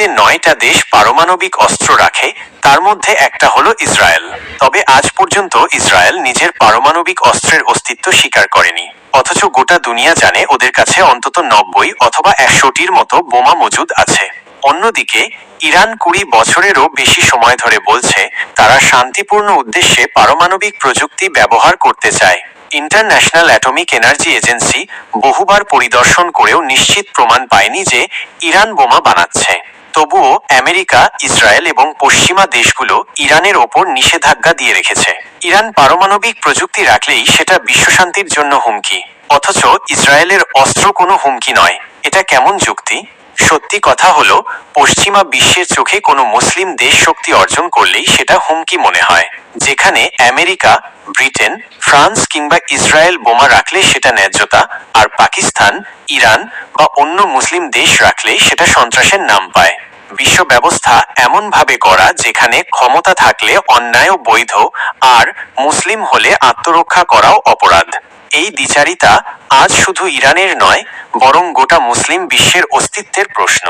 পৃথিবীতে ৯টা দেশ পারমাণবিক অস্ত্র রাখে, তার মধ্যে একটা হলো ইসরায়েল। তবে আজ পর্যন্ত ইসরায়েল নিজের পারমাণবিক অস্ত্রের অস্তিত্ব স্বীকার করেনি। অথচ গোটা দুনিয়া জানে ওদের কাছে অন্তত ৯০ অথবা ১০০টির মতো বোমা মজুদ আছে। অন্যদিকে ইরান ২০ বছরেরও বেশি সময় ধরে বলছে তারা শান্তিপূর্ণ উদ্দেশ্যে পারমাণবিক প্রযুক্তি ব্যবহার করতে চায়। ইন্টারন্যাশনাল অ্যাটমিক এনার্জি এজেন্সি বহুবার পরিদর্শন করেও নিশ্চিত প্রমাণ পায়নি যে ইরান বোমা বানাচ্ছে। তবুও আমেরিকা, ইসরায়েল এবং পশ্চিমা দেশগুলো ইরানের ওপর নিষেধাজ্ঞা দিয়ে রেখেছে। ইরান পারমাণবিক প্রযুক্তি রাখলেই সেটা বিশ্বশান্তির জন্য হুমকি, অথচ ইসরায়েলের অস্ত্র কোনো হুমকি নয়। এটা কেমন যুক্তি? সত্যি কথা হলো, পশ্চিমা বিশ্বের চোখে কোনো মুসলিম দেশ শক্তি অর্জন করলেই সেটা হুমকি মনে হয়। যেখানে আমেরিকা, ব্রিটেন, ফ্রান্স কিংবা ইসরায়েল বোমা রাখলে সেটা ন্যায্যতা, আর পাকিস্তান, ইরান বা অন্য মুসলিম দেশ রাখলে সেটা সন্ত্রাসের নাম পায়। বিশ্ব ব্যবস্থা এমনভাবে গড়া যেখানে ক্ষমতা থাকলে অন্যায়ও বৈধ, আর মুসলিম হলে আত্মরক্ষা করাও অপরাধ। এই দ্বিচারিতা আজ শুধু ইরানের নয়, বরং গোটা মুসলিম বিশ্বের অস্তিত্বের প্রশ্ন।